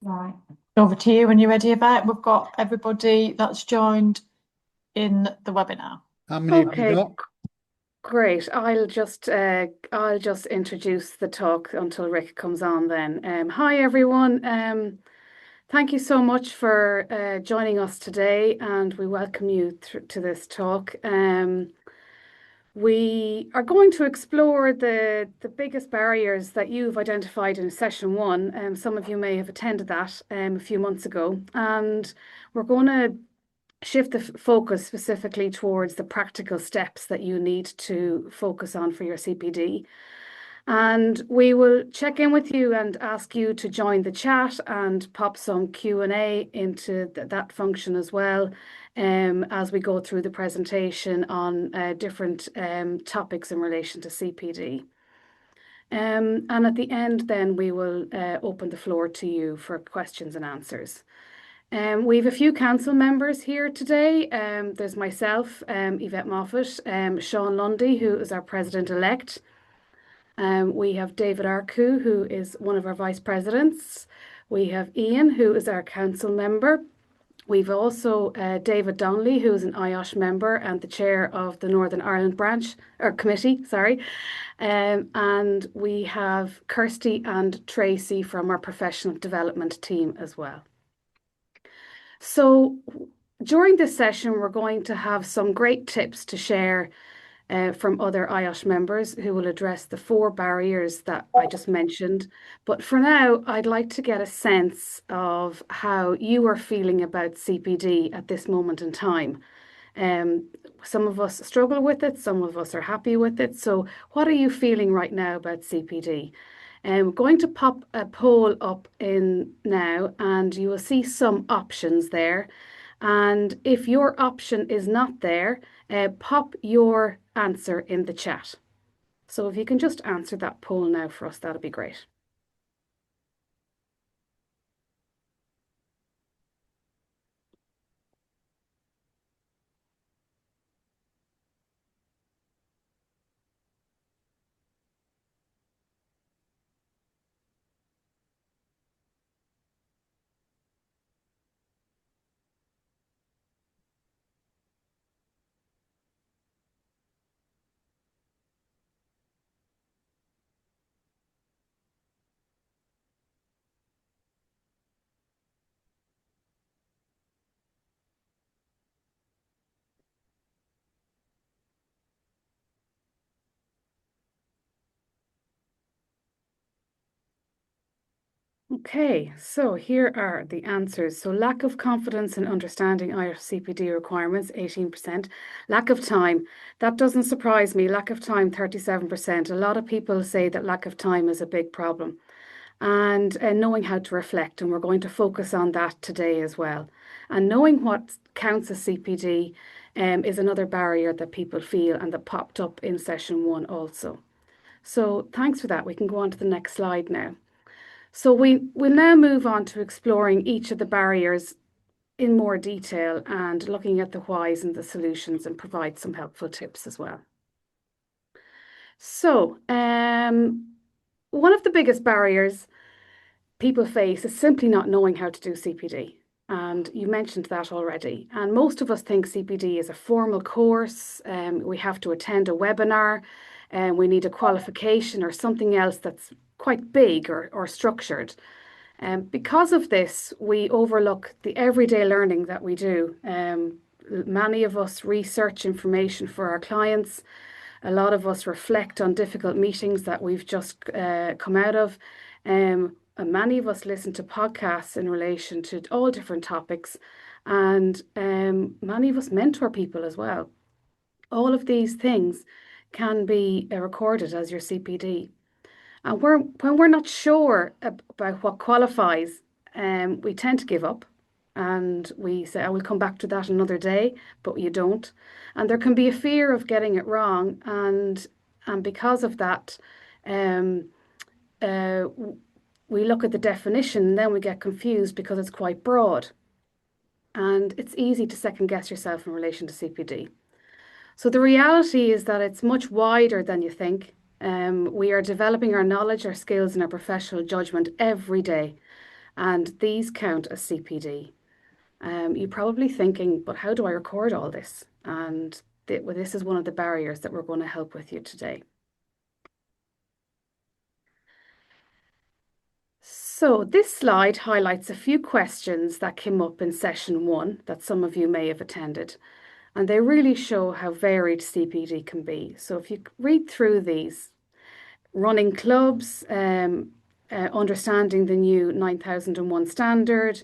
Right. Over to you when you're ready, Yvette. We've got everybody that's joined in the webinar. How many have you Okay, got? great. I'll just introduce the talk until Rick comes on then. Hi everyone. Thank you so much for joining us today, and we welcome you to this talk. We are going to explore the biggest barriers that you've identified in session one. Some of you may have attended that a few months ago, and we're going to shift the focus specifically towards the practical steps that you need to focus on for your CPD. And we will check in with you and ask you to join the chat and pop some Q&A into that function as well, as we go through the presentation on different topics in relation to CPD. And at the end, then we will open the floor to you for questions and answers. We have a few council members here today. There's myself, Yvette Moffat, Sean Lundy, who is our president-elect. We have David Arcu, who is one of our vice presidents. We have Ian, who is our council member. We've also David Donnelly, who is an IOSH member and the chair of the Northern Ireland branch, or committee, sorry. And we have Kirsty and Tracy from our professional development team as well. So during this session, we're going to have some great tips to share from other IOSH members who will address the 4 barriers that I just mentioned. But for now, I'd like to get a sense of how you are feeling about CPD at this moment in time. Some of us struggle with it, some of us are happy with it. So what are you feeling right now about CPD? I'm going to pop a poll up in now, and you will see some options there. And if your option is not there, pop your answer in the chat. So if you can just answer that poll now for us, that'd be great. Okay, so here are the answers. So lack of confidence and understanding IOSH CPD requirements, 18%. Lack of time, that doesn't surprise me. Lack of time, 37%. A lot of people say that lack of time is a big problem. And knowing how to reflect, and we're going to focus on that today as well. And knowing what counts as CPD is another barrier that people feel and that popped up in session one also. So thanks for that. We can go on to the next slide now. So we'll now move on to exploring each of the barriers in more detail and looking at the whys and the solutions and provide some helpful tips as well. So one of the biggest barriers people face is simply not knowing how to do CPD. And you mentioned that already. And most of us think CPD is a formal course. We have to attend a webinar, and we need a qualification or something else that's quite big or structured. Because of this, we overlook the everyday learning that we do. Many of us research information for our clients. A lot of us reflect on difficult meetings that we've just come out of. And many of us listen to podcasts in relation to all different topics. And many of us mentor people as well. All of these things can be recorded as your CPD. And when we're not sure about what qualifies, we tend to give up and we say, I will come back to that another day, but you don't. And there can be a fear of getting it wrong. And because of that, we look at the definition and then we get confused because it's quite broad. And it's easy to second guess yourself in relation to CPD. So the reality is that it's much wider than you think. We are developing our knowledge, our skills, and our professional judgment every day. and these count as CPD. You're probably thinking, but how do I record all this? And well, this is one of the barriers that we're going to help with you today. So this slide highlights a few questions that came up in session one that some of you may have attended, and they really show how varied CPD can be. So if you read through these, running clubs, understanding the new 9001 standard,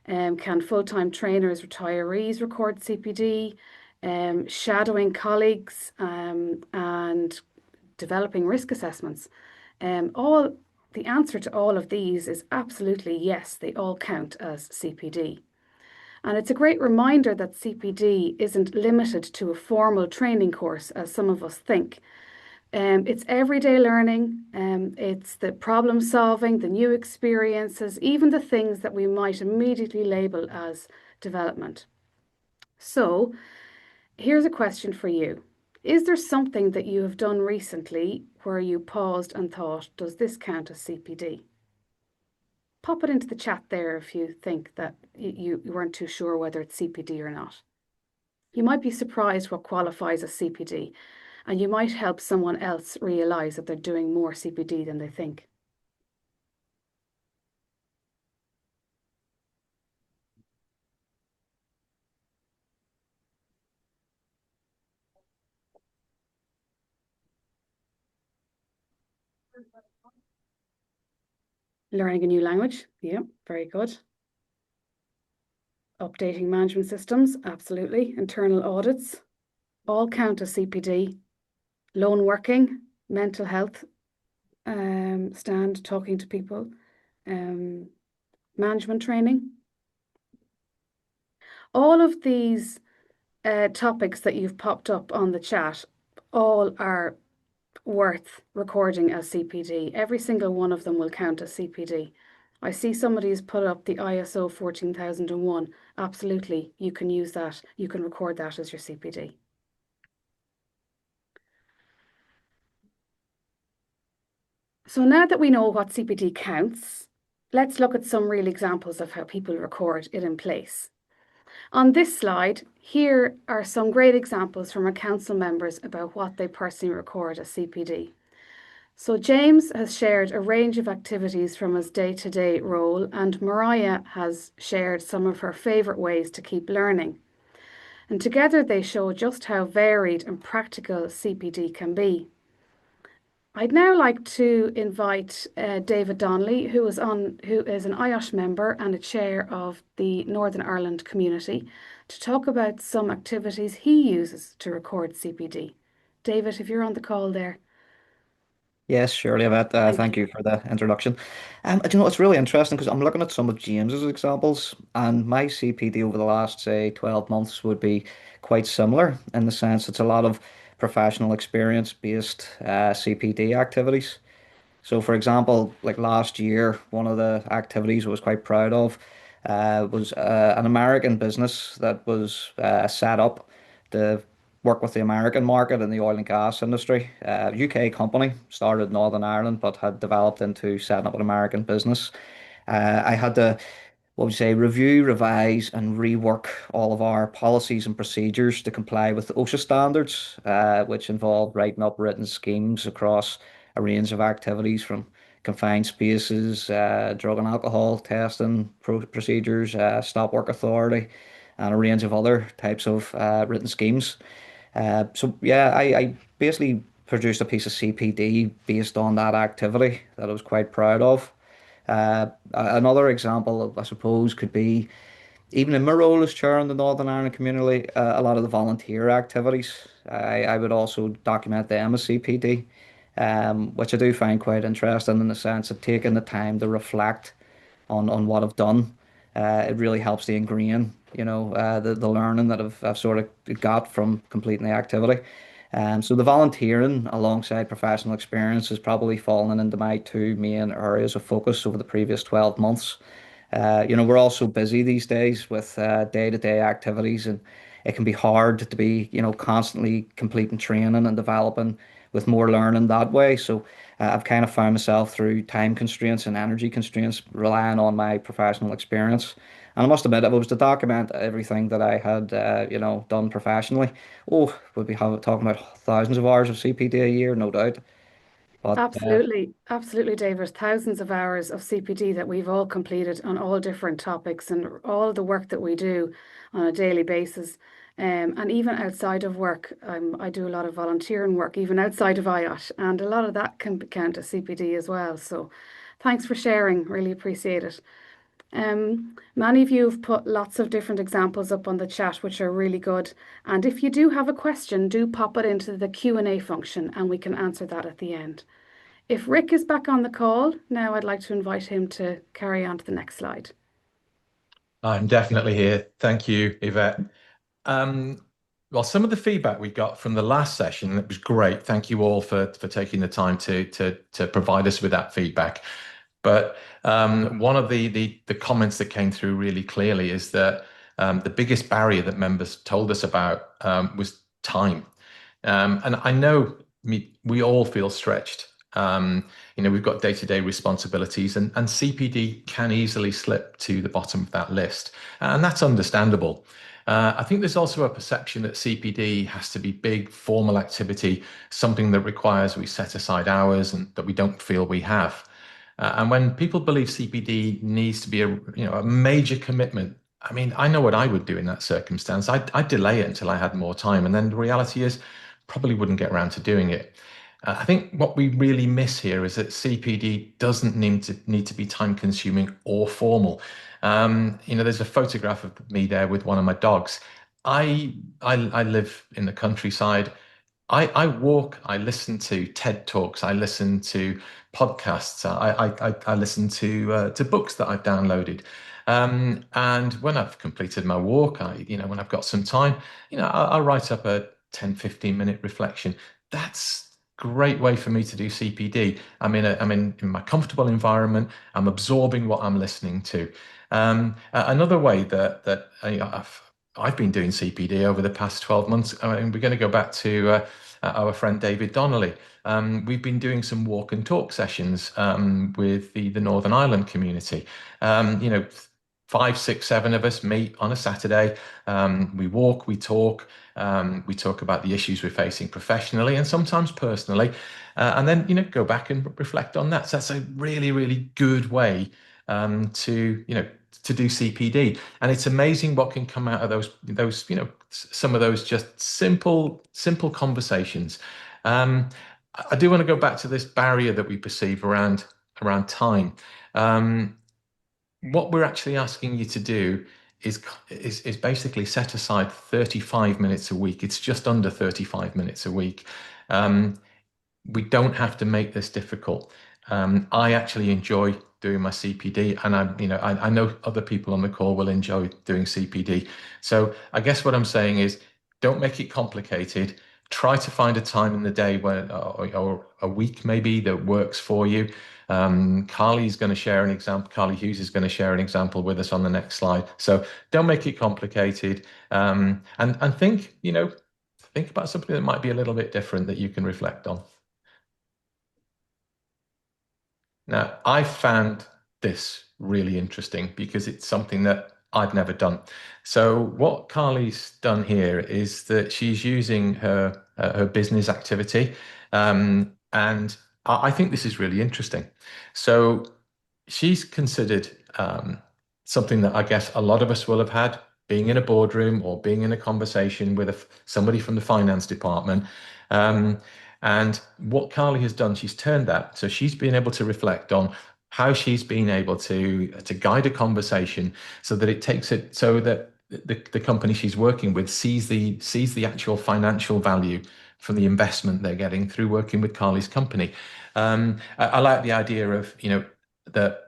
can full-time trainers, retirees record CPD, shadowing colleagues, and developing risk assessments. All the answer to all of these is absolutely yes, they all count as CPD. And it's a great reminder that CPD isn't limited to a formal training course, as some of us think. It's everyday learning, it's the problem solving, the new experiences, even the things that we might immediately label as development. So, here's a question for you. Is there something that you have done recently where you paused and thought, does this count as CPD? Pop it into the chat there if you think that you weren't too sure whether it's CPD or not. You might be surprised what qualifies as CPD, and you might help someone else realise that they're doing more CPD than they think. Learning a new language, yeah, very good. Updating management systems, absolutely. Internal audits, all count as CPD. Lone working, mental health, stand talking to people, management training. All of these topics that you've popped up on the chat, all are worth recording as CPD. Every single one of them will count as CPD. I see somebody's put up the ISO 14001. Absolutely, you can use that. You can record that as your CPD. So now that we know what CPD counts, let's look at some real examples of how people record it in place. On this slide, here are some great examples from our council members about what they personally record as CPD. So James has shared a range of activities from his day-to-day role, and Mariah has shared some of her favourite ways to keep learning. And together they show just how varied and practical CPD can be. I'd now like to invite David Donnelly, who is an IOSH member and a chair of the Northern Ireland community, to talk about some activities he uses to record CPD. David, if you're on the call there. Yes, surely, Yvette. Thank Thank you. you for the introduction. Do you know, it's really interesting because I'm looking at some of James's examples, and my CPD over the last, say, 12 months would be quite similar in the sense it's a lot of professional experience-based CPD activities. So, for example, like last year, one of the activities I was quite proud of was an American business that was set up to work with the American market in the oil and gas industry. UK company started in Northern Ireland, but had developed into setting up an American business. I had to, what would you say, review, revise, and rework all of our policies and procedures to comply with the OSHA standards, which involve writing up written schemes across a range of activities from confined spaces, drug and alcohol testing procedures, stop work authority, and a range of other types of written schemes. So yeah, I basically produced a piece of CPD based on that activity that I was quite proud of. Another example, I suppose, could be even in my role as chair in the Northern Ireland community, a lot of the volunteer activities. I would also document them as CPD, which I do find quite interesting in the sense of taking the time to reflect on what I've done. It really helps to ingrain, the learning that I've sort of got from completing the activity. So the volunteering alongside professional experience has probably fallen into my two main areas of focus over the previous 12 months. We're all so busy these days with day-to-day activities, and it can be hard to be, constantly completing training and developing with more learning that way. So I've kind of found myself through time constraints and energy constraints relying on my professional experience. And I must admit, if I was to document everything that I had, done professionally, oh, we'd be talking about thousands of hours of CPD a year, no doubt. But Absolutely, absolutely, David. Thousands of hours of CPD that we've all completed on all different topics and all the work that we do on a daily basis. And even outside of work, I do a lot of volunteering work, even outside of IOSH, and a lot of that can count as CPD as well. So thanks for sharing, really appreciate it. Many of you have put lots of different examples up on the chat, which are really good. And if you do have a question, do pop it into the Q&A function and we can answer that at the end. If Rick is back on the call, now I'd like to invite him to carry on to the next slide. I'm definitely here. Thank you, Yvette. Well, some of the feedback we got from the last session, it was great. Thank you all for taking the time to provide us with that feedback. But one of the comments that came through really clearly is that the biggest barrier that members told us about was time. And I know we all feel stretched. We've got day-to-day responsibilities, and CPD can easily slip to the bottom of that list, and that's understandable. I think there's also a perception that CPD has to be big, formal activity, something that requires we set aside hours and that we don't feel we have. And when people believe CPD needs to be a major commitment, I mean, I know what I would do in that circumstance. I'd delay it until I had more time, and then the reality is, probably wouldn't get around to doing it. I think what we really miss here is that CPD doesn't need to be time consuming or formal. There's a photograph of me there with one of my dogs. I live in the countryside. I walk, I listen to TED Talks, I listen to podcasts, I listen to books that I've downloaded. And when I've completed my walk, when I've got some time, I'll write up a 10, 15-minute reflection. That's a great way for me to do CPD. I'm in my comfortable environment. I'm absorbing what I'm listening to. Another way that I've been doing CPD over the past 12 months, and we're going to go back to our friend David Donnelly. We've been doing some walk and talk sessions with the Northern Ireland community. 5, 6, 7 of us meet on a Saturday. We walk, we talk about the issues we're facing professionally and sometimes personally, and then go back and reflect on that. So that's a really, really good way to do CPD, and it's amazing what can come out of those some of those just simple conversations. I do want to go back to this barrier that we perceive around time. What we're actually asking you to do is basically set aside 35 minutes a week. It's just under 35 minutes a week. We don't have to make this difficult. I actually enjoy doing my CPD, and I know other people on the call will enjoy doing CPD. So I guess what I'm saying is, don't make it complicated. Try to find a time in the day or a week maybe that works for you. Carly's going to share an example. Carly Hughes is going to share an example with us on the next slide. So don't make it complicated, and think about something that might be a little bit different that you can reflect on. Now, I found this really interesting because it's something that I've never done. So what Carly's done here is that she's using her business activity, and I think this is really interesting. So she's considered something that I guess a lot of us will have had, being in a boardroom or being in a conversation with somebody from the finance department. And what Carly has done, she's turned that. So she's been able to reflect on how she's been able to guide a conversation so that it takes it so that the company she's working with sees the actual financial value from the investment they're getting through working with Carly's company. I like the idea of, that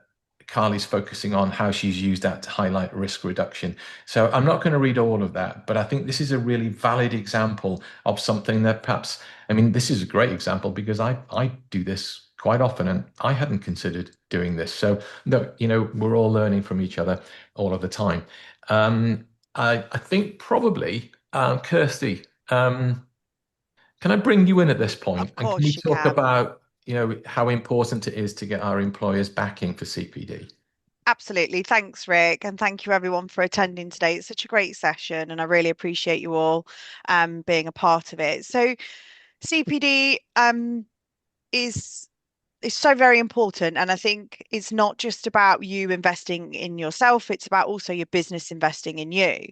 Carly's focusing on how she's used that to highlight risk reduction. So I'm not going to read all of that, but I think this is a really valid example of something that perhaps, this is a great example because I do this quite often and I hadn't considered doing this. So, we're all learning from each other all of the time. I think probably, Kirsty, Can I bring you in at this point? Of And can you course you talk can. about, how important it is to get our employers backing for CPD? Absolutely. Thanks, Rick. And thank you everyone for attending today. It's such a great session and I really appreciate you all being a part of it. So CPD is so very important. And I think it's not just about you investing in yourself, it's about also your business investing in you,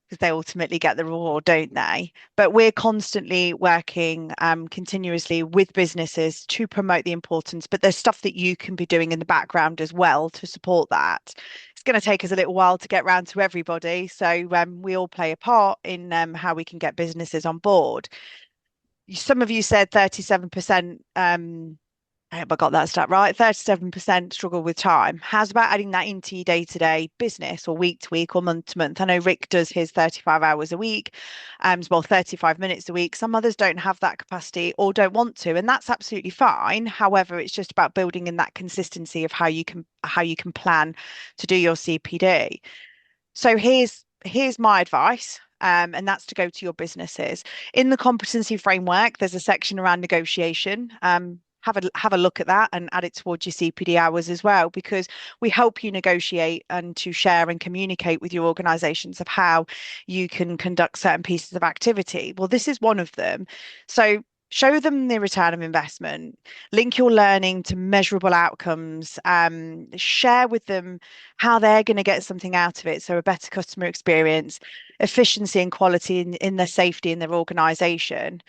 because they ultimately get the reward, don't they? But we're constantly working continuously with businesses to promote the importance, but there's stuff that you can be doing in the background as well to support that. It's going to take us a little while to get round to everybody. So we all play a part in how we can get businesses on board. Some of you said 37% I hope I got that stat right. 37% struggle with time. How's about adding that into your day-to-day business or week to week or month to month? I know Rick does his 35 hours a week, well, 35 minutes a week. Some others don't have that capacity or don't want to, and that's absolutely fine. However, it's just about building in that consistency of how you can plan to do your CPD. So here's my advice. And that's to go to your businesses. In the competency framework, there's a section around negotiation. Have a look at that and add it towards your CPD hours as well, because we help you negotiate and to share and communicate with your organisations of how you can conduct certain pieces of activity. Well, this is one of them. So show them the return of investment, link your learning to measurable outcomes, share with them how they're going to get something out of it. So a better customer experience, efficiency and quality in their safety in their organisation.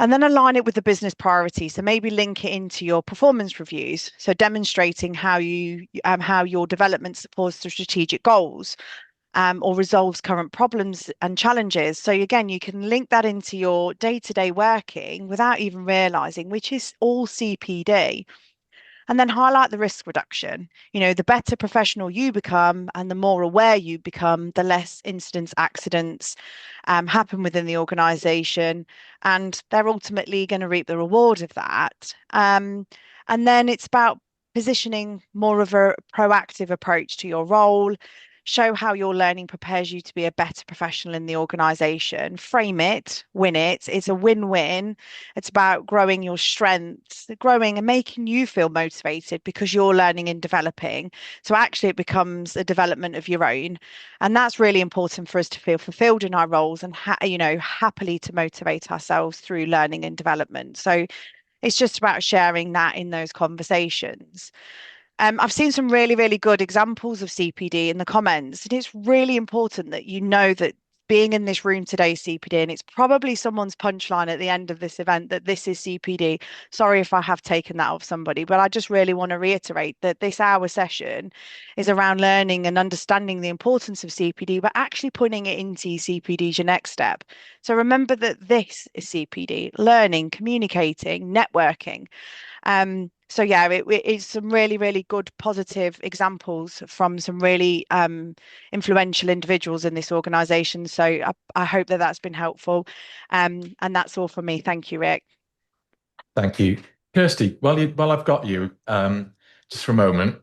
And then align it with the business priority. So maybe link it into your performance reviews. So demonstrating how your development supports the strategic goals, or resolves current problems and challenges. So again, you can link that into your day-to-day working without even realizing, which is all CPD. And then highlight the risk reduction. The better professional you become and the more aware you become, the less incidents, accidents happen within the organization. And they're ultimately going to reap the reward of that. And then it's about positioning more of a proactive approach to your role. Show how your learning prepares you to be a better professional in the organization. Frame it, win it. It's a win-win. It's about growing your strengths, growing and making you feel motivated because you're learning and developing. So actually it becomes a development of your own. And that's really important for us to feel fulfilled in our roles and, happily to motivate ourselves through learning and development. So it's just about sharing that in those conversations. I've seen some really, really good examples of CPD in the comments, and it's really important that you know that being in this room today is CPD, and it's probably someone's punchline at the end of this event that this is CPD. Sorry if I have taken that off somebody, but I just really want to reiterate that this hour session is around learning and understanding the importance of CPD, but actually putting it into CPD is your next step. So remember that this is CPD, learning, communicating, networking. So yeah, it's some really, really good positive examples from some really influential individuals in this organisation. So I hope that that's been helpful. And that's all from me. Thank you, Rick. Thank you. Kirsty, while I've got you, just for a moment,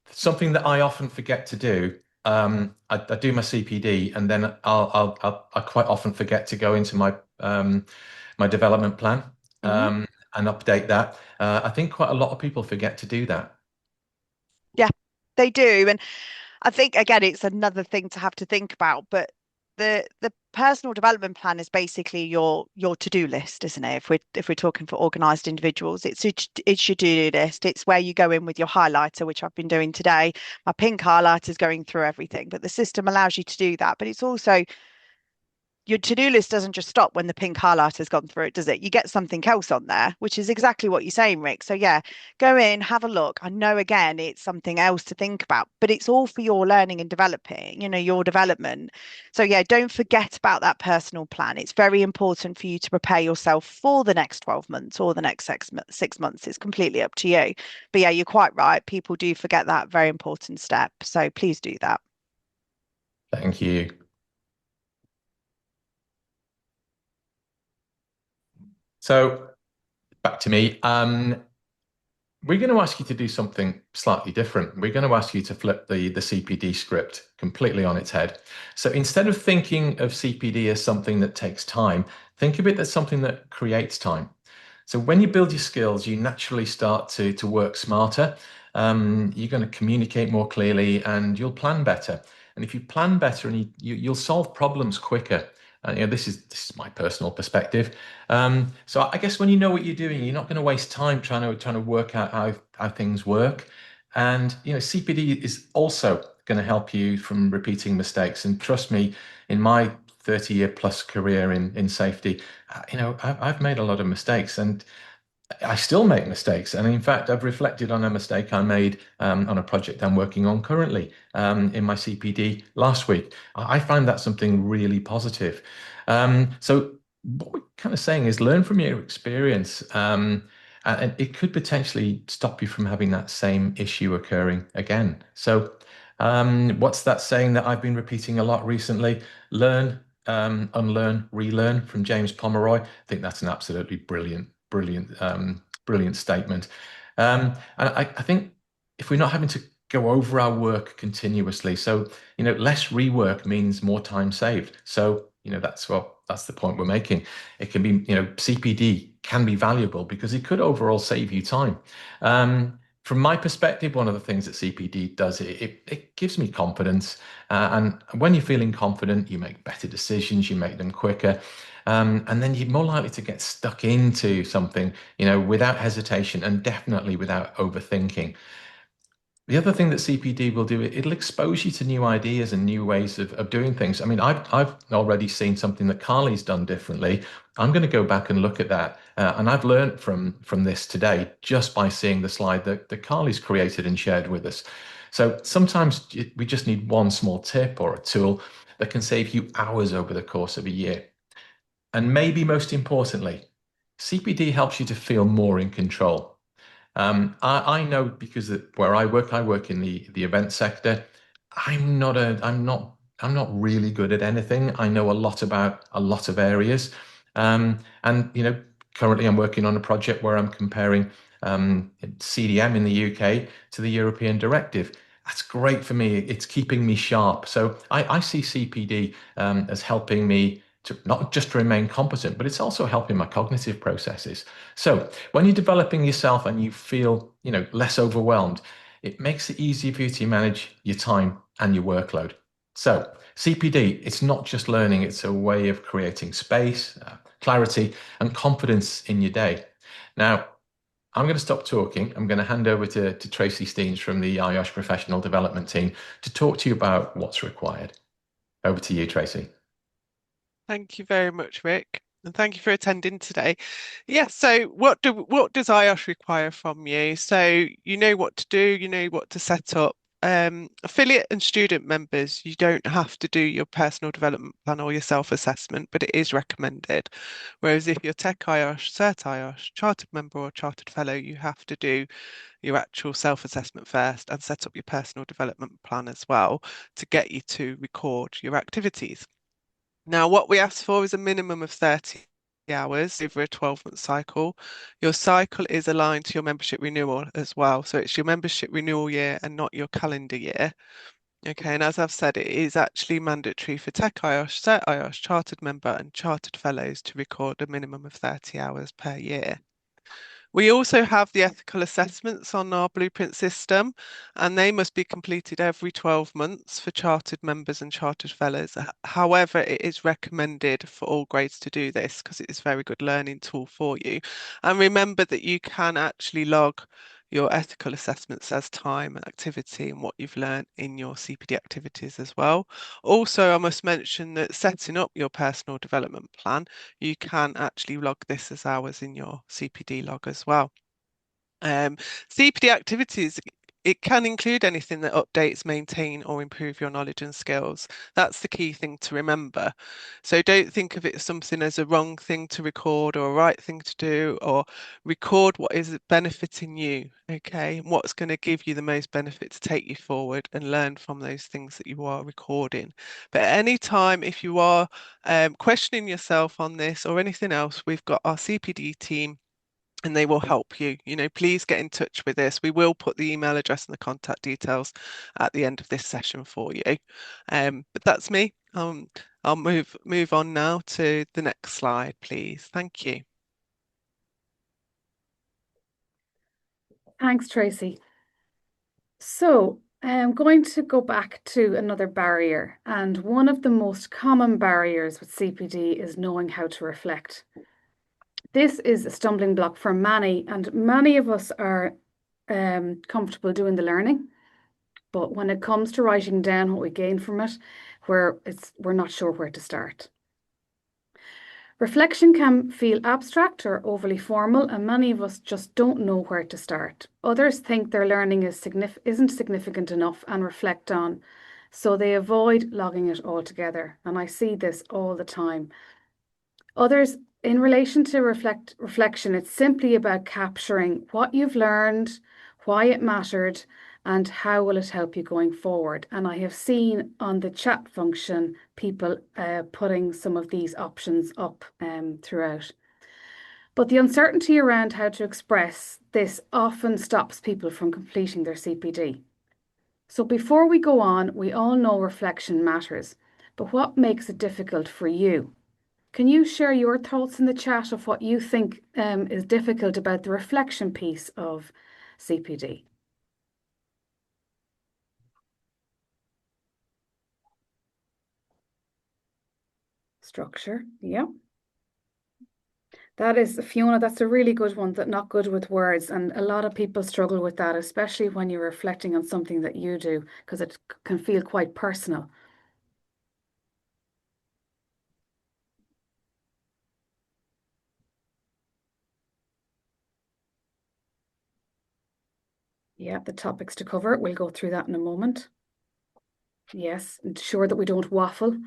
something that I often forget to do, I do my CPD and then I quite often forget to go into my development plan. And update that. I think quite a lot of people forget to do that. Yeah, they do. And I think, again, it's another thing to have to think about. But the personal development plan is basically your to-do list, isn't it? If we're talking for organised individuals, it's your to-do list. It's where you go in with your highlighter, which I've been doing today. My pink highlighter is going through everything, but the system allows you to do that. But it's also your to-do list doesn't just stop when the pink highlighter has gone through it, does it? You get something else on there, which is exactly what you're saying, Rick. So yeah, go in, have a look. I know, again, it's something else to think about, but it's all for your learning and developing, your development. So yeah, don't forget about that personal plan. It's very important for you to prepare yourself for the next 12 months or the next 6 months. It's completely up to you. But yeah, you're quite right. People do forget that very important step. So please do that. Thank you. So back to me. We're going to ask you to do something slightly different. We're going to ask you to flip the CPD script completely on its head. So instead of thinking of CPD as something that takes time, think of it as something that creates time. So when you build your skills, you naturally start to work smarter. You're going to communicate more clearly and you'll plan better. And if you plan better and you'll solve problems quicker. This is my personal perspective. So I guess when you know what you're doing, you're not going to waste time trying to work out how things work. And CPD is also going to help you from repeating mistakes. And trust me, in my 30-year plus career in safety, I've made a lot of mistakes and I still make mistakes. And in fact, I've reflected on a mistake I made on a project I'm working on currently in my CPD last week. I find that something really positive. So what we're kind of saying is learn from your experience. And it could potentially stop you from having that same issue occurring again. So what's that saying that I've been repeating a lot recently? Learn, unlearn, relearn from James Pomeroy. I think that's an absolutely brilliant statement. And I think if we're not having to go over our work continuously, so less rework means more time saved. So that's the point we're making. It can be CPD can be valuable because it could overall save you time. From my perspective, one of the things that CPD does, it gives me confidence. And when you're feeling confident, you make better decisions, you make them quicker. And then you're more likely to get stuck into something, without hesitation and definitely without overthinking. The other thing that CPD will do, it'll expose you to new ideas and new ways of doing things. I mean, I've already seen something that Carly's done differently. I'm going to go back and look at that. And I've learned from this today just by seeing the slide that Carly's created and shared with us. So sometimes we just need one small tip or a tool that can save you hours over the course of a year. And maybe most importantly, CPD helps you to feel more in control. I know because where I work in the event sector. I'm not really good at anything. I know a lot about a lot of areas. And currently I'm working on a project where I'm comparing CDM in the UK to the European directive. That's great for me. It's keeping me sharp. So I see CPD as helping me to not just remain competent, but it's also helping my cognitive processes. So when you're developing yourself and you feel, less overwhelmed, it makes it easier for you to manage your time and your workload. So CPD, it's not just learning, it's a way of creating space, clarity, and confidence in your day. Now, I'm going to stop talking. I'm going to hand over to Tracy Steens from the IOSH Professional Development Team to talk to you about what's required. Over to you, Tracy. Thank you very much, Rick, and thank you for attending today. Yeah, so what does IOSH require from you? So you know what to do, you know what to set up. Affiliate and student members, you don't have to do your personal development plan or your self-assessment, but it is recommended. Whereas if you're Tech IOSH, Cert IOSH, Chartered Member or Chartered Fellow, you have to do your actual self-assessment first and set up your personal development plan as well to get you to record your activities. Now, what we ask for is a minimum of 30 hours over a 12-month cycle. Your cycle is aligned to your membership renewal as well. So it's your membership renewal year and not your calendar year. Okay, and as I've said, it is actually mandatory for Tech IOSH, Cert IOSH, Chartered Member and Chartered Fellows to record a minimum of 30 hours per year. We also have the ethical assessments on our blueprint system, and they must be completed every 12 months for chartered members and chartered fellows. However, it is recommended for all grades to do this because it is a very good learning tool for you. And remember that you can actually log your ethical assessments as time and activity and what you've learned in your CPD activities as well. Also, I must mention that setting up your personal development plan, you can actually log this as hours in your CPD log as well. CPD activities, it can include anything that updates, maintain, or improve your knowledge and skills. That's the key thing to remember. So don't think of it as something as a wrong thing to record or a right thing to do, or record what is benefiting you, okay? And what's going to give you the most benefit to take you forward and learn from those things that you are recording. But at any time, if you are questioning yourself on this or anything else, we've got our CPD team and they will help you. Please get in touch with us. We will put the email address and the contact details at the end of this session for you. But that's me. I'll I'll move on now to the next slide, please. Thank you. Thanks, Tracy. So I'm going to go back to another barrier, and one of the most common barriers with CPD is knowing how to reflect. This is a stumbling block for many, and many of us are comfortable doing the learning, but when it comes to writing down what we gain from it, we're not sure where to start. Reflection can feel abstract or overly formal, and many of us just don't know where to start. Others think their learning isn't significant enough and reflect on, so they avoid logging it altogether. And I see this all the time. Others, in relation to reflection, it's simply about capturing what you've learned, why it mattered, and how will it help you going forward. And I have seen on the chat function people putting some of these options up throughout. But the uncertainty around how to express this often stops people from completing their CPD. So before we go on, we all know reflection matters, but what makes it difficult for you? Can you share your thoughts in the chat of what you think is difficult about the reflection piece of CPD? Structure, yeah. That is, Fiona, that's a really good one, that not good with words. And a lot of people struggle with that, especially when you're reflecting on something that you do, because it can feel quite personal. Yeah, the topics to cover, we'll go through that in a moment. Yes, ensure that we don't waffle.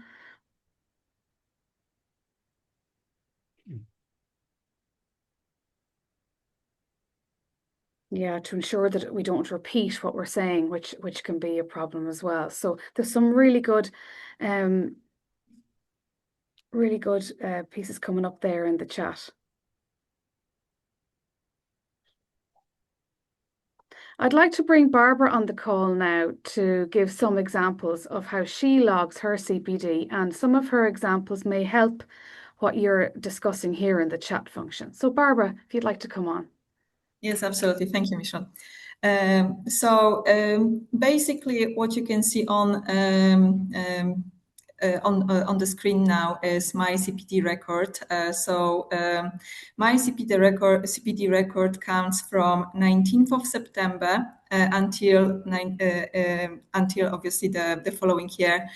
Yeah, to ensure that we don't repeat what we're saying, which can be a problem as well. So there's some really good pieces coming up there in the chat. I'd like to bring Barbara on the call now to give some examples of how she logs her CPD, and some of her examples may help what you're discussing here in the chat function. So Barbara, if you'd like to come on. Yes, absolutely. Thank you, Michelle. Basically, what you can see on the screen now is my CPD record. My CPD record counts from 19th of September until obviously the following year.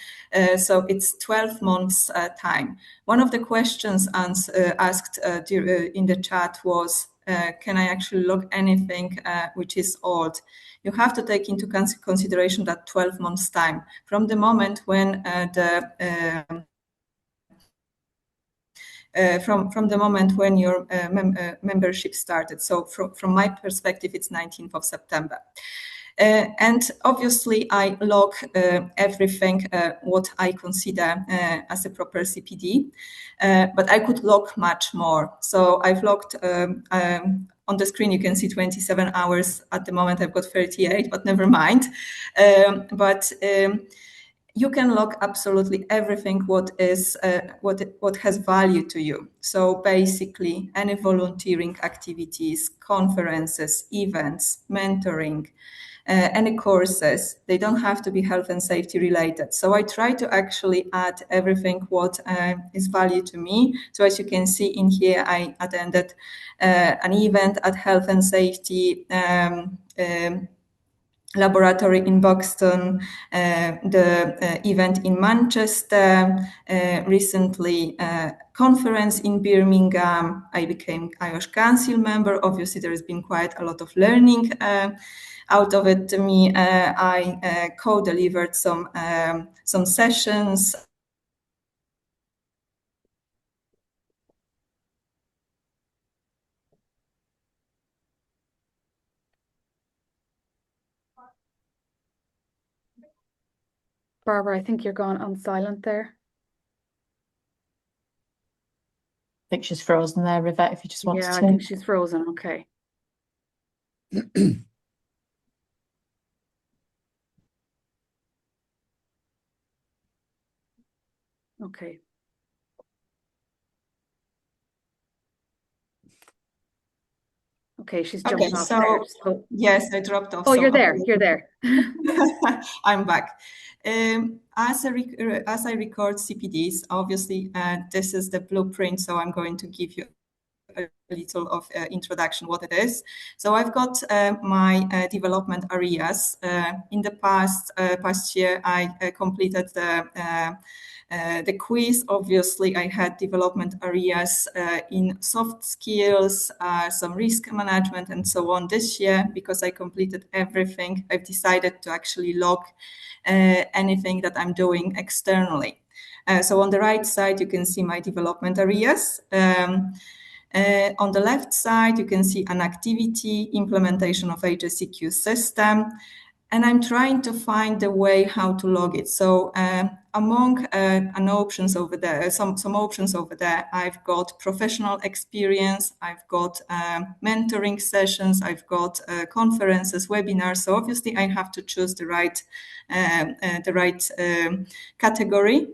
So it's 12 months time. One of the questions asked in the chat was, can I actually log anything which is old? You have to take into consideration that 12 months time from the moment when from the moment when your membership started. So from my perspective, it's 19th of September. And obviously, I log everything what I consider as a proper CPD, but I could log much more. So I've logged on the screen. You can see 27 hours. At the moment, I've got 38, but never mind. You can log absolutely everything what has value to you. So basically, any volunteering activities, conferences, events, mentoring, any courses. They don't have to be health and safety related. So I try to actually add everything what is value to me. So as you can see in here, I attended an event at Health and Safety Laboratory in Buxton, the event in Manchester, recently conference in Birmingham. I became IOSH Council member. Obviously, there has been quite a lot of learning out of it to me. I co-delivered some sessions. Barbara, I think you're gone on silent there. I think she's frozen there, Rivette, if you just want to. Yeah, I think she's frozen. Okay. Okay. Okay, she's Okay, jumped off so there. So, yes, I dropped off. oh, So you're there. You're there. I'm back. As I record CPDs, obviously, this is the blueprint. So I'm going to give you a little of introduction what it is. So I've got my development areas. In the past year, I completed the quiz. Obviously, I had development areas in soft skills, some risk management, and so on. This year, because I completed everything, I've decided to actually log anything that I'm doing externally. So on the right side, you can see my development areas. On the left side, you can see an activity, implementation of HSEQ system, and I'm trying to find the way how to log it. So among some options over there, I've got professional experience, I've got mentoring sessions, I've got conferences, webinars. So obviously, I have to choose the right category.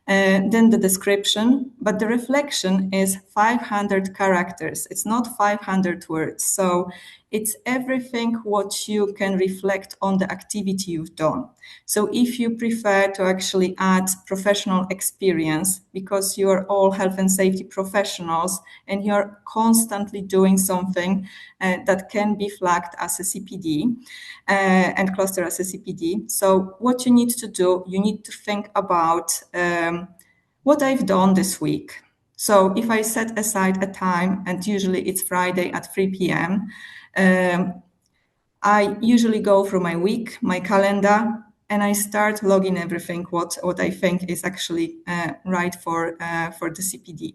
Then the description, but the reflection is 500 characters. It's not 500 words. So it's everything what you can reflect on the activity you've done. So if you prefer to actually add professional experience, because you are all health and safety professionals and you're constantly doing something that can be flagged as a CPD and cluster as a CPD. So what you need to do, you need to think about what I've done this week. So if I set aside a time, and usually it's Friday at 3 p.m., I usually go through my week, my calendar, and I start logging everything what I think is actually right for the CPD.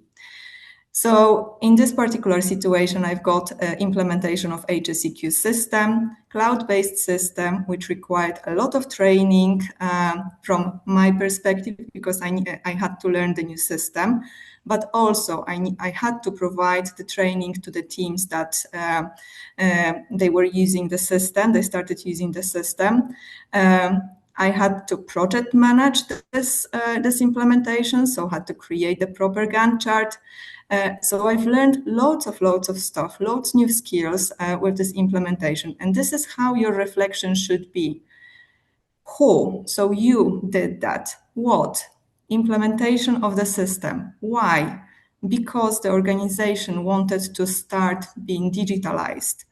So in this particular situation, I've got implementation of HSEQ system, cloud-based system, which required a lot of training from my perspective, because I had to learn the new system, but also I had to provide the training to the teams that they were using the system. They started using the system. I had to project manage this implementation, so had to create the proper Gantt chart. So I've learned loads of stuff, loads new skills with this implementation. And this is how your reflection should be. Who? So you did that. What? Implementation of the system. Why? Because the organization wanted to start being digitalized.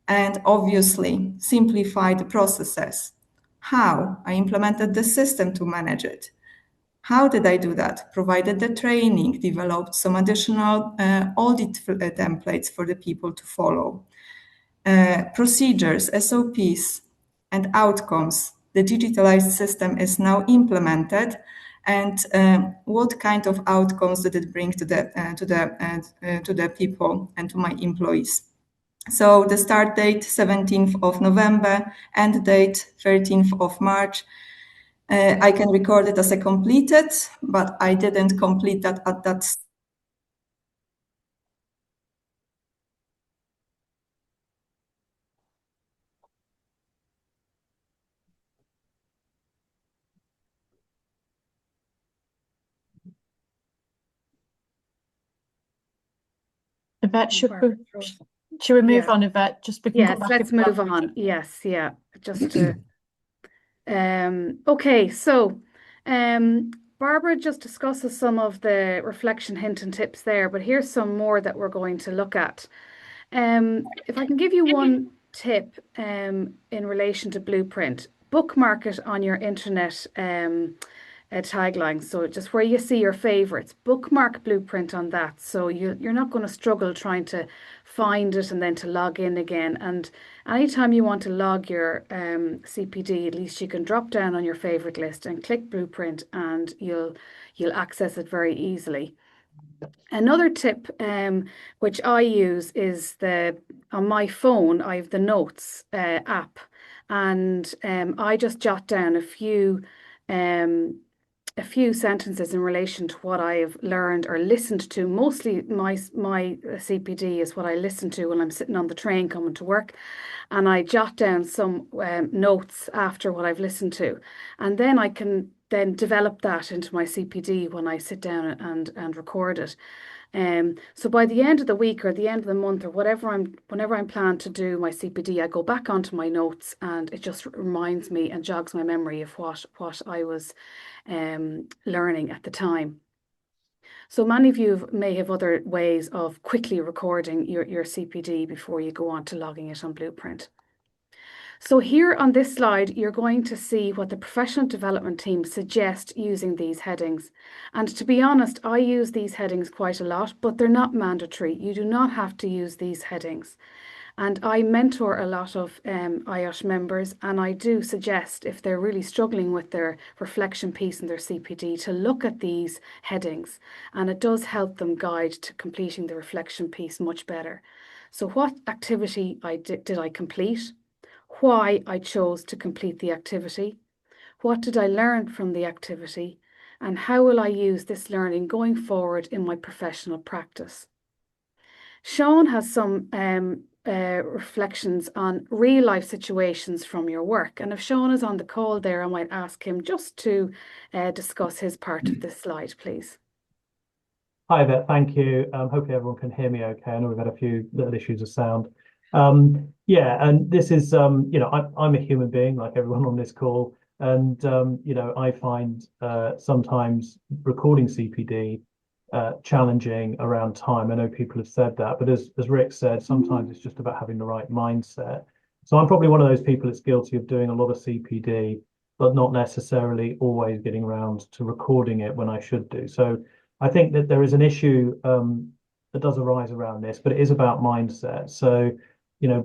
And obviously simplify the processes. How? I implemented the system to manage it. How did I do that? Provided the training, developed some additional audit templates for the people to follow. Procedures, SOPs, and outcomes. The digitalized system is now implemented, and what kind of outcomes did it bring to the people and to my employees? So the start date 17th of November, end date 13th of March. I can record it as a completed, but I didn't complete that at that. Yvette, should Barbara we, froze. should we move Yeah. on, Yvette? Just we can come Yes, back let's if we have- move on. Yes, yeah. Just to okay, so Barbara just discusses some of the reflection hint and tips there, but here's some more that we're going to look at. If I can give you one tip in relation to Blueprint, bookmark it on your internet tagline. So just where you see your favorites, bookmark Blueprint on that. So you're not going to struggle trying to find it and then to log in again. And anytime you want to log your CPD, at least you can drop down on your favorite list and click Blueprint, and you'll access it very easily. Another tip which I use is on my phone, I have the Notes app, and I just jot down a few a few sentences in relation to what I have learned or listened to. Mostly my CPD is what I listen to when I'm sitting on the train coming to work, and I jot down some notes after what I've listened to, and then I can then develop that into my CPD when I sit down and record it. So by the end of the week or the end of the month or whenever I'm planning to do my CPD, I go back onto my notes and it just reminds me and jogs my memory of what I was learning at the time. So many of you may have other ways of quickly recording your CPD before you go on to logging it on Blueprint. So here on this slide, you're going to see what the professional development team suggest using these headings. And to be honest, I use these headings quite a lot, but they're not mandatory. You do not have to use these headings. And I mentor a lot of IOSH members, and I do suggest if they're really struggling with their reflection piece and their CPD to look at these headings, and it does help them guide to completing the reflection piece much better. So what activity did I complete? Why I chose to complete the activity, what did I learn from the activity, and how will I use this learning going forward in my professional practice. Sean has some reflections on real life situations from your work, and if Sean is on the call there, I might ask him just to discuss his part of this slide, please. Hi there, thank you. Hopefully everyone can hear me okay. I know we've had a few little issues of sound. Yeah, and this is, I'm a human being like everyone on this call. And, I find sometimes recording CPD challenging around time. I know people have said that, but as Rick said, sometimes it's just about having the right mindset. So I'm probably one of those people that's guilty of doing a lot of CPD, but not necessarily always getting around to recording it when I should do. So I think that there is an issue that does arise around this, but it is about mindset. So,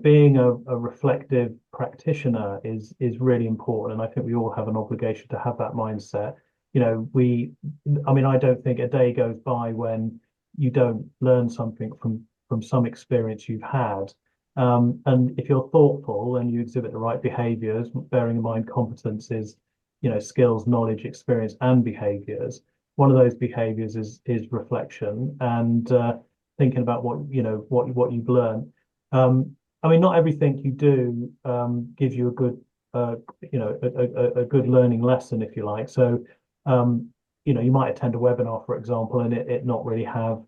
being a reflective practitioner is really important, and I think we all have an obligation to have that mindset. I don't think a day goes by when you don't learn something from some experience you've had. And if you're thoughtful and you exhibit the right behaviors, bearing in mind competences, skills, knowledge, experience, and behaviors, one of those behaviors is reflection and thinking about what you've learned. Not everything you do gives you a good a good learning lesson, if you like. So you might attend a webinar, for example, and it not really have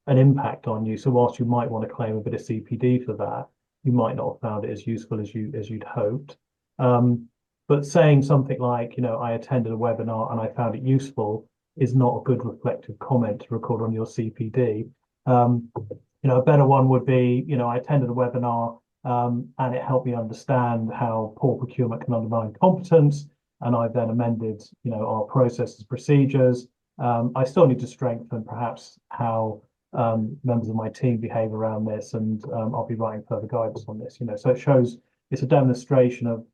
an impact on you. So whilst you might want to claim a bit of CPD for that, you might not have found it as useful as you'd hoped. But saying something like, I attended a webinar and I found it useful is not a good reflective comment to record on your CPD. A better one would be, I attended a webinar and it helped me understand how poor procurement can undermine competence. And I've then amended, our processes, procedures. I still need to strengthen perhaps how members of my team behave around this, and I'll be writing further guidance on this. So it shows it's a demonstration of,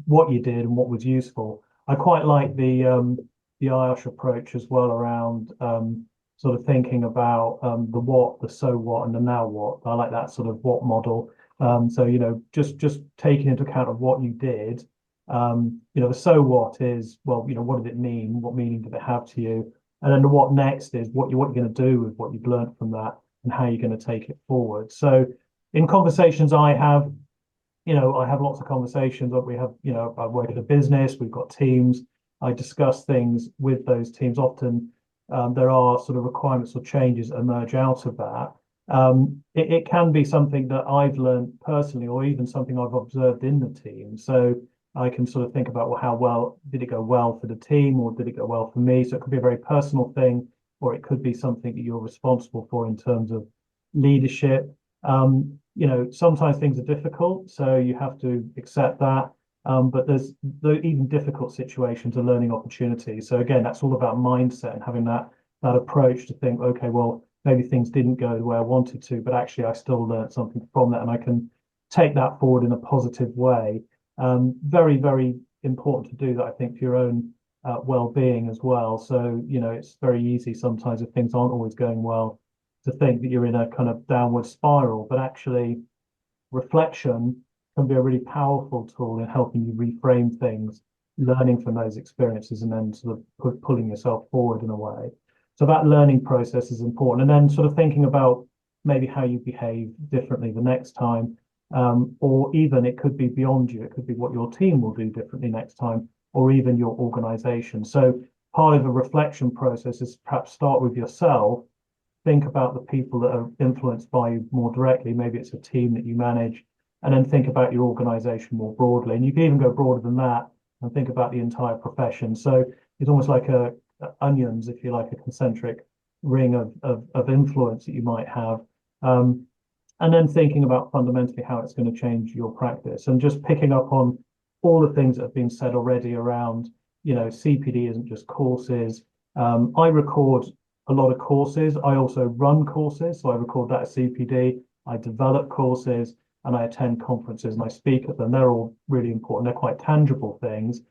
what you did and what was useful. I quite like the IOSH approach as well around sort of thinking about the what, the so what, and the now what. I like that sort of what model. So just taking into account of what you did. The so what is, well, what did it mean? What meaning did it have to you? And then the what next is what you're going to do with what you've learned from that and how you're going to take it forward. So in conversations I have lots of conversations. We have, I work at a business, we've got teams. I discuss things with those teams. Often there are sort of requirements or changes that emerge out of that. It can be something that I've learned personally, or even something I've observed in the team. So I can sort of think about, well, how well did it go well for the team, or did it go well for me? So it could be a very personal thing, or it could be something that you're responsible for in terms of leadership. Sometimes things are difficult, so you have to accept that. But there's even difficult situations are learning opportunities. So again, that's all about mindset and having that approach to think, okay, well, maybe things didn't go the way I wanted to, but actually I still learned something from that, and I can take that forward in a positive way. Very, very important to do that, I think, for your own well-being as well. So, it's very easy sometimes if things aren't always going well to think that you're in a kind of downward spiral, but actually reflection can be a really powerful tool in helping you reframe things learning from those experiences and then sort of pulling yourself forward in a way. So that learning process is important. And then sort of thinking about maybe how you behave differently the next time, or even it could be beyond you. It could be what your team will do differently next time, or even your organization. So part of the reflection process is perhaps start with yourself, think about the people that are influenced by you more directly. Maybe it's a team that you manage, and then think about your organization more broadly. And you can even go broader than that and think about the entire profession. So it's almost like onions, if you like, a concentric ring of influence that you might have. And then thinking about fundamentally how it's going to change your practice, and just picking up on all the things that have been said already around, CPD isn't just courses. I record a lot of courses. I also run courses, so I record that as CPD. I develop courses and I attend conferences and I speak at them. They're all really important. They're quite tangible things.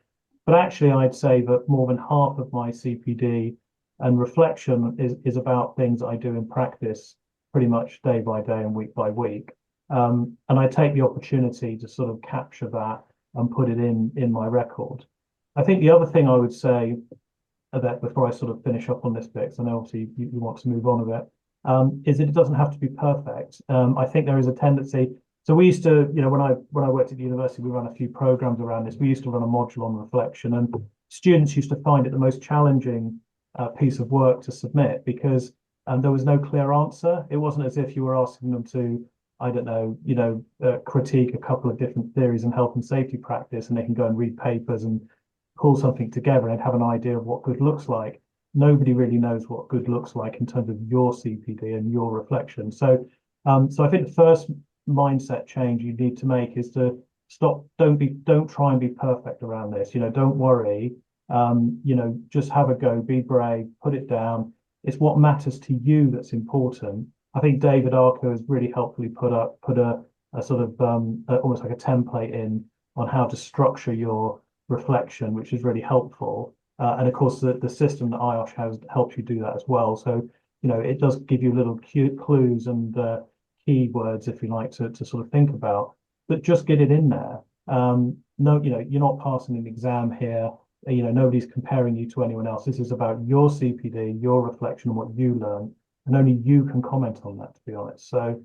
But actually, I'd say that more than half of my CPD and reflection is about things I do in practice pretty much day by day and week by week. And I take the opportunity to sort of capture that and put it in my record. I think the other thing I would say that before I sort of finish up on this bit, because I know obviously you want to move on a bit, is that it doesn't have to be perfect. I think there is a tendency. So we used to, when I worked at the university, we ran a few programs around this. We used to run a module on reflection, and students used to find it the most challenging piece of work to submit because there was no clear answer. It wasn't as if you were asking them to, I don't know, critique a couple of different theories in health and safety practice, and they can go and read papers and pull something together and have an idea of what good looks like. Nobody really knows what good looks like in terms of your CPD and your reflection. So I think the first mindset change you need to make is to stop. Don't try and be perfect around this. Don't worry. Just have a go. Be brave. Put it down. It's what matters to you that's important. I think David Arco has really helpfully put a sort of almost like a template in on how to structure your reflection, which is really helpful. And of course, the system that IOSH has helps you do that as well. So, it does give you little clues and keywords, if you like, to sort of think about, but just get it in there. No, you're not passing an exam here. Nobody's comparing you to anyone else. This is about your CPD, your reflection, and what you learn, and only you can comment on that, to be honest. So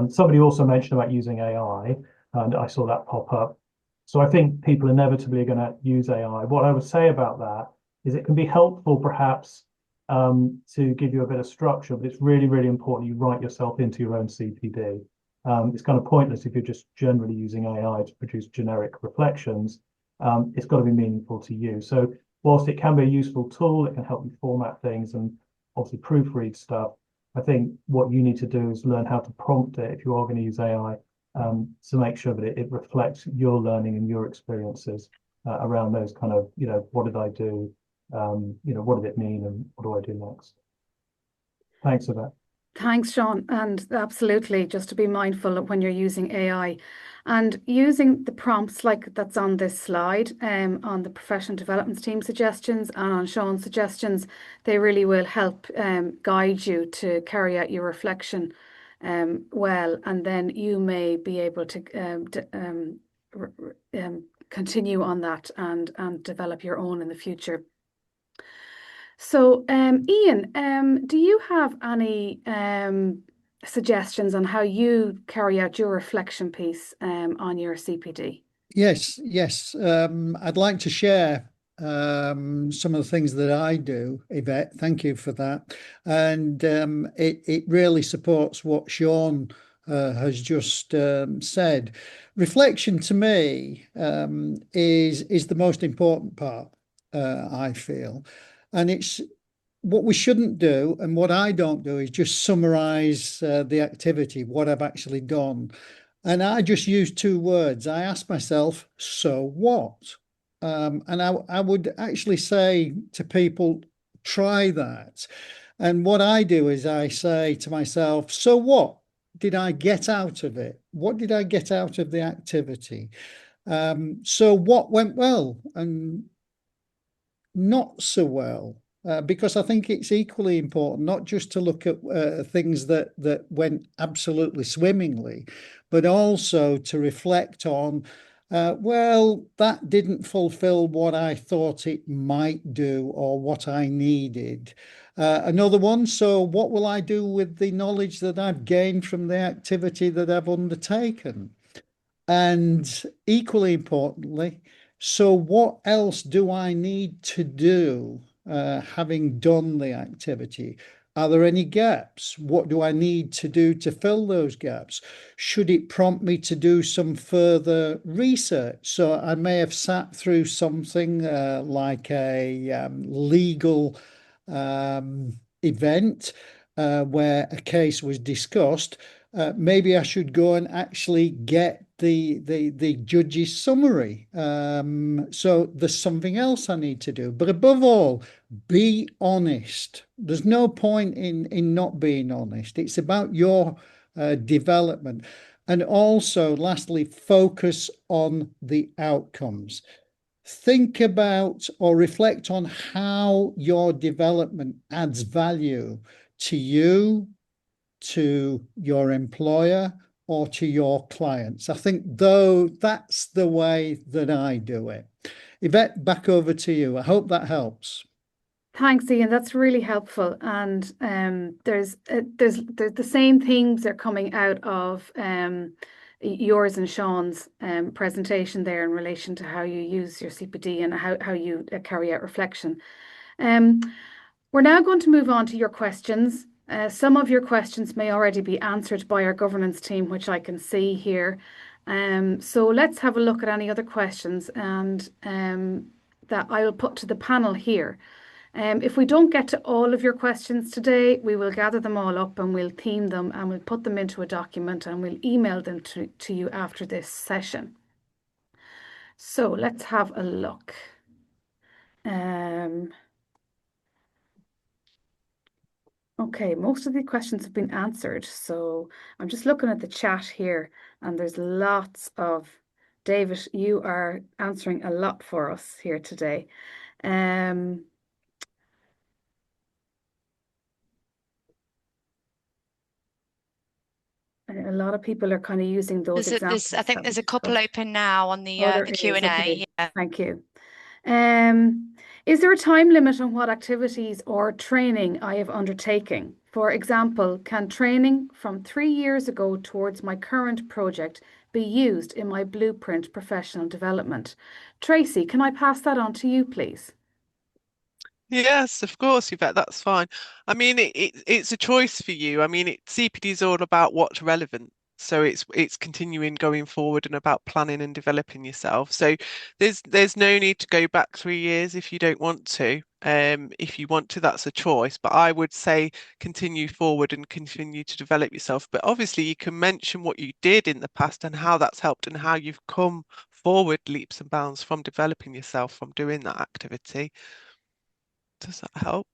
somebody also mentioned about using AI, and I saw that pop up. So I think people inevitably are going to use AI. What I would say about that is it can be helpful, perhaps, to give you a bit of structure, but it's really, really important you write yourself into your own CPD. It's kind of pointless if you're just generally using AI to produce generic reflections. It's got to be meaningful to you. So whilst it can be a useful tool, it can help you format things and obviously proofread stuff. I think what you need to do is learn how to prompt it if you are going to use AI, to make sure that it reflects your learning and your experiences around those kind of, what did I do? What did it mean and what do I do next? Thanks for that. Thanks, Sean. And absolutely, just to be mindful of when you're using AI and using the prompts like that's on this slide, on the professional development team suggestions and on Sean's suggestions, they really will help guide you to carry out your reflection well, and then you may be able to continue on that and develop your own in the future. So, Ian, do you have any suggestions on how you carry out your reflection piece on your CPD? Yes. I'd like to share some of the things that I do, Yvette. Thank you for that. And it really supports what Sean has just said. Reflection to me is the most important part, I feel. And it's what we shouldn't do, and what I don't do, is just summarize the activity, what I've actually done. And I just use two words. I ask myself, so what? And I would actually say to people, try that. And what I do is I say to myself, so what did I get out of it? What did I get out of the activity? So what went well and not so well? Because I think it's equally important not just to look at things that went absolutely swimmingly, but also to reflect on Well, that didn't fulfill what I thought it might do or what I needed. Another one, so what will I do with the knowledge that I've gained from the activity that I've undertaken? And equally importantly, so what else do I need to do having done the activity? Are there any gaps? What do I need to do to fill those gaps? Should it prompt me to do some further research? So I may have sat through something like a legal event where a case was discussed. Maybe I should go and actually get the judge's summary. So there's something else I need to do. But above all, be honest. There's no point in not being honest. It's about your development. And also, lastly, focus on the outcomes. Think about or reflect on how your development adds value to you, to your employer, or to your clients. I think, though, that's the way that I do it. Yvette, back over to you. I hope that helps. Thanks, Ian. That's really helpful. And there's the same themes are coming out of yours and Sean's presentation there in relation to how you use your CPD and how you carry out reflection. We're now going to move on to your questions. Some of your questions may already be answered by our governance team, which I can see here. So let's have a look at any other questions and that I will put to the panel here. If we don't get to all of your questions today, we will gather them all up and we'll theme them and we'll put them into a document and we'll email them to you after this session. So let's have a look. Okay, most of the questions have been answered. So I'm just looking at the chat here and there's lots of, David, you are answering a lot for us here today. A lot of people are kind of using those examples. I think there's a couple open now on the Q&A. Okay. Yeah. Thank you. Is there a time limit on what activities or training I have undertaken? For example, can training from 3 years ago towards my current project be used in my blueprint professional development? Tracy, can I pass that on to you, please? Yes, of course, Yvette, that's fine. I mean, it's a choice for you. I mean, CPD is all about what's relevant. So it's continuing going forward and about planning and developing yourself. So there's no need to go back 3 years if you don't want to. If you want to, that's a choice. But I would say continue forward and continue to develop yourself. But obviously, you can mention what you did in the past and how that's helped and how you've come forward leaps and bounds from developing yourself from doing that activity. Does that help?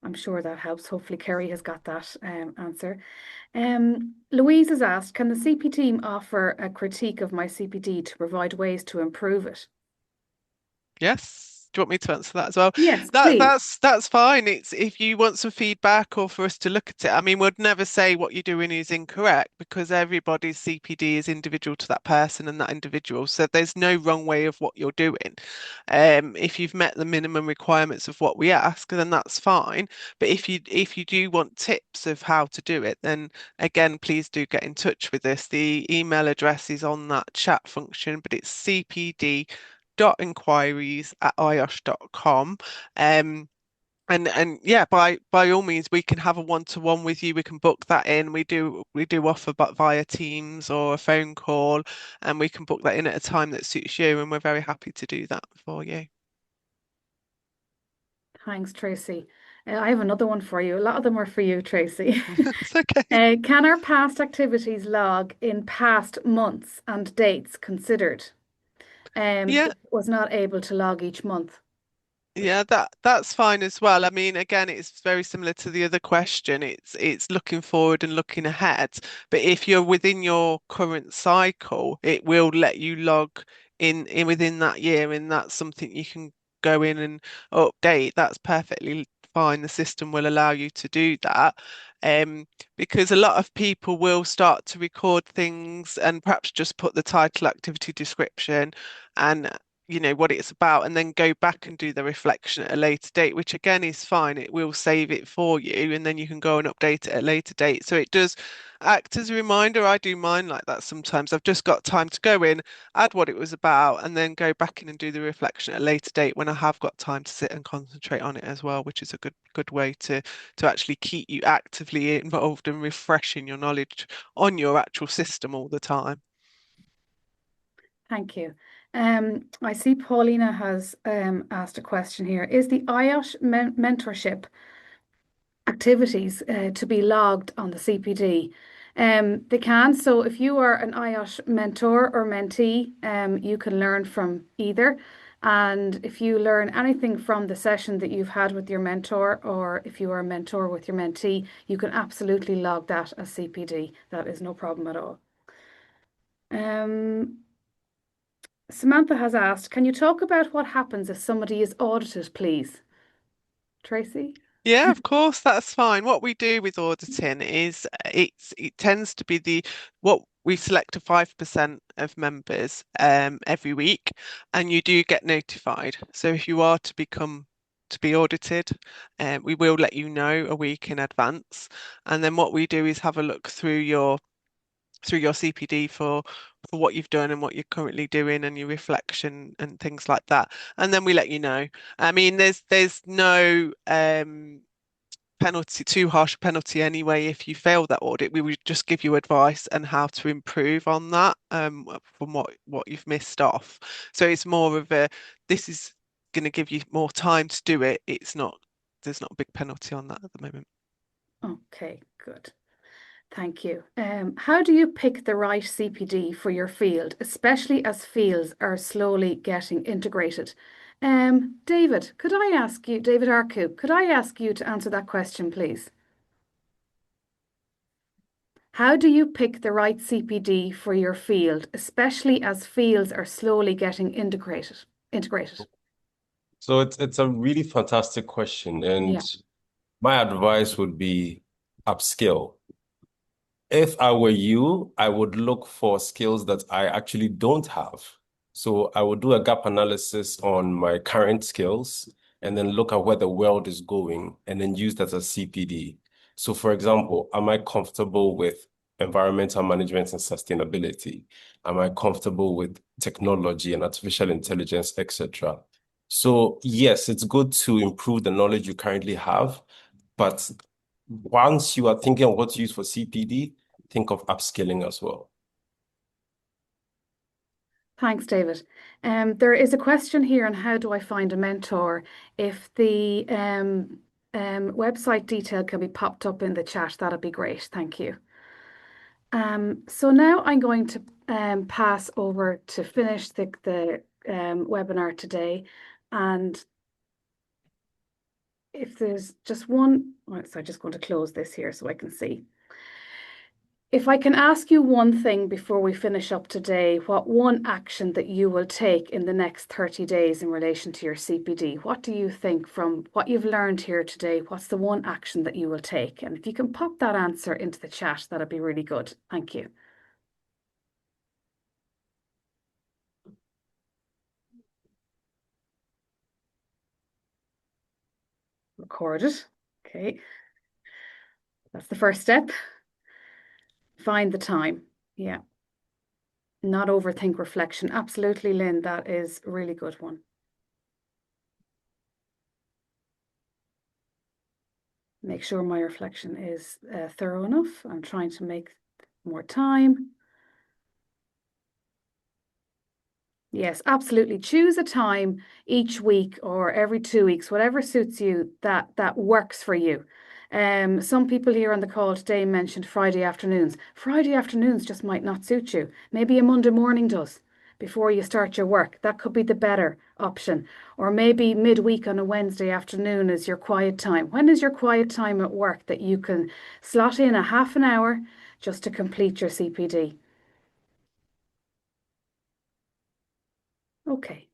I'm sure that helps. Hopefully Kerry has got that answer. Louise has asked, can the CP team offer a critique of my CPD to provide ways to improve it? Yes. Do you want me to answer that as well? Yes, please. That's fine. It's if you want some feedback or for us to look at it. I mean, we'd never say what you're doing is incorrect because everybody's CPD is individual to that person and that individual. So there's no wrong way of what you're doing. If you've met the minimum requirements of what we ask, then that's fine. But if you do want tips of how to do it, then again, please do get in touch with us. The email address is on that chat function, but it's cpd.inquiries@iosh.com. And yeah, by all means, we can have a one-to-one with you. We can book that in. We do offer but via Teams or a phone call, and we can book that in at a time that suits you. And we're very happy to do that for you. Thanks, Tracy. I have another one for you. A lot of them are for you, Tracy. It's okay. Can our past activities log in past months and dates considered? Yeah. Was not able to log each month. Yeah, that's fine as well. I mean, again, it's very similar to the other question. It's looking forward and looking ahead. But if you're within your current cycle, it will let you log in within that year, and that's something you can go in and update. That's perfectly fine. The system will allow you to do that. Because a lot of people will start to record things and perhaps just put the title, activity description, and what it's about, and then go back and do the reflection at a later date, which again is fine. It will save it for you, and then you can go and update it at a later date. So it does act as a reminder. I do mine like that sometimes. I've just got time to go in, add what it was about, and then go back in and do the reflection at a later date when I have got time to sit and concentrate on it as well, which is a good way to actually keep you actively involved and refreshing your knowledge on your actual system all the time. Thank you. I see Paulina has asked a question here. Is the IOSH mentorship activities to be logged on the CPD? They can. So if you are an IOSH mentor or mentee, you can learn from either. And if you learn anything from the session that you've had with your mentor, or if you are a mentor with your mentee, you can absolutely log that as CPD. That is no problem at all. Samantha has asked, can you talk about what happens if somebody is audited, please? Tracy? Yeah, of course, that's fine. What we do with auditing is it tends to be what we select a 5% of members every week, and you do get notified. So if you are to be audited, we will let you know a week in advance. And then what we do is have a look through your CPD for what you've done and what you're currently doing and your reflection and things like that. And then we let you know. I mean, there's no penalty, too harsh penalty anyway. If you fail that audit, we would just give you advice and how to improve on that from what you've missed off. So it's more of this is going to give you more time to do it. There's not a big penalty on that at the moment. Okay, good. Thank you. How do you pick the right CPD for your field, especially as fields are slowly getting integrated? David, David Arku, could I ask you to answer that question, please? How do you pick the right CPD for your field, especially as fields are slowly getting integrated? So it's a really fantastic question, and my advice would be upskill. If I were you, I would look for skills that I actually don't have. So I would do a gap analysis on my current skills and then look at where the world is going and then use that as CPD. So for example, am I comfortable with environmental management and sustainability? Am I comfortable with technology and artificial intelligence, etc.? So yes, it's good to improve the knowledge you currently have, but once you are thinking of what to use for CPD, think of upskilling as well. Thanks, David. There is a question here on how do I find a mentor. If the website detail can be popped up in the chat, that'd be great. Thank you. So now I'm going to pass over to finish the webinar today. And if there's just one, so I'm just going to close this here so I can see. If I can ask you one thing before we finish up today, what one action that you will take in the next 30 days in relation to your CPD? What do you think from what you've learned here today? What's the one action that you will take? And if you can pop that answer into the chat, that'd be really good. Thank you. Record it. Okay. That's the first step. Find the time. Yeah. Not overthink reflection. Absolutely, Lynn. That is a really good one. Make sure my reflection is thorough enough. I'm trying to make more time. Yes, absolutely. Choose a time each week or every 2 weeks, whatever suits you, that works for you. Some people here on the call today mentioned Friday afternoons. Friday afternoons just might not suit you. Maybe a Monday morning does before you start your work. That could be the better option. Or maybe midweek on a Wednesday afternoon is your quiet time. When is your quiet time at work that you can slot in a half an hour just to complete your CPD? Okay.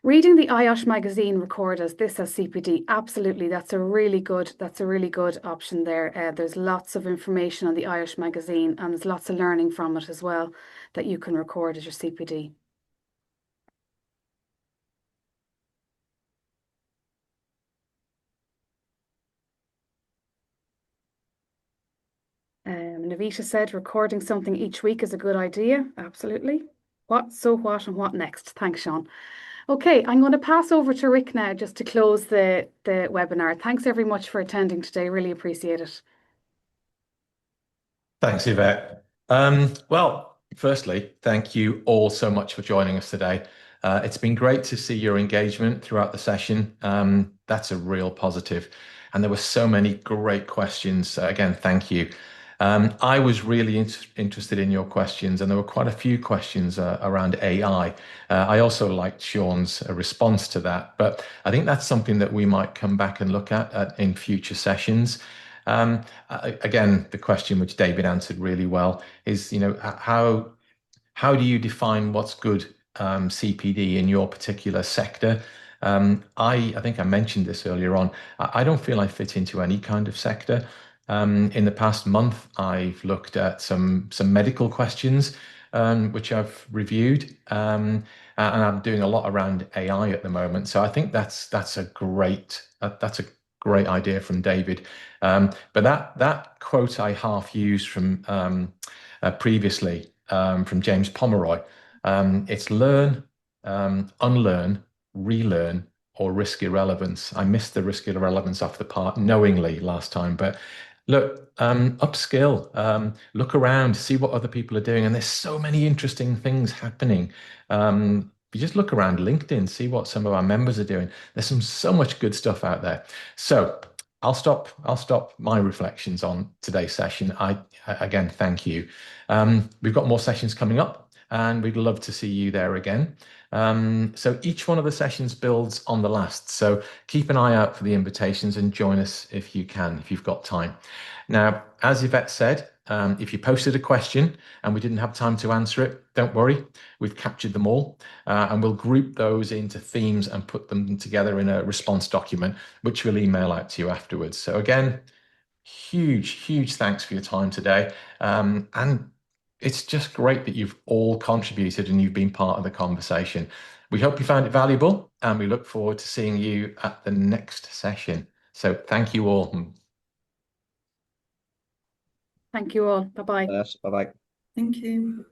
Reading the IOSH magazine record as this as CPD, absolutely, that's a really good option there. There's lots of information on the IOSH magazine, and there's lots of learning from it as well that you can record as your CPD. Navita said recording something each week is a good idea. Absolutely. What, so what, and what next? Thanks, Sean. Okay, I'm going to pass over to Rick now just to close the webinar. Thanks very much for attending today. Really appreciate it. Thanks, Yvette. Well, firstly, thank you all so much for joining us today. It's been great to see your engagement throughout the session. That's a real positive. And there were so many great questions. Again, thank you. I was really interested in your questions, and there were quite a few questions around AI. I also liked Sean's response to that, but I think that's something that we might come back and look at in future sessions. Again, the question which David answered really well is, how do you define what's good CPD in your particular sector? I think I mentioned this earlier on. I don't feel I fit into any kind of sector. In the past month, I've looked at some medical questions which I've reviewed, and I'm doing a lot around AI at the moment. So I think that's a great idea from David. But that quote I half used from previously from James Pomeroy. It's learn, unlearn, relearn, or risk irrelevance. I missed the risk irrelevance off the part knowingly last time, but look, upskill, look around, see what other people are doing. And there's so many interesting things happening. If you just look around LinkedIn, see what some of our members are doing. There's so much good stuff out there. So I'll stop my reflections on today's session. Again, thank you. We've got more sessions coming up, and we'd love to see you there again. So each one of the sessions builds on the last. So keep an eye out for the invitations and join us if you can, if you've got time. Now, as Yvette said, if you posted a question and we didn't have time to answer it, don't worry, we've captured them all, and we'll group those into themes and put them together in a response document, which we'll email out to you afterwards. So again, huge thanks for your time today. And it's just great that you've all contributed and you've been part of the conversation. We hope you found it valuable, and we look forward to seeing you at the next session. So thank you all. Thank you all. Bye-bye. Yes, bye-bye. Thank you.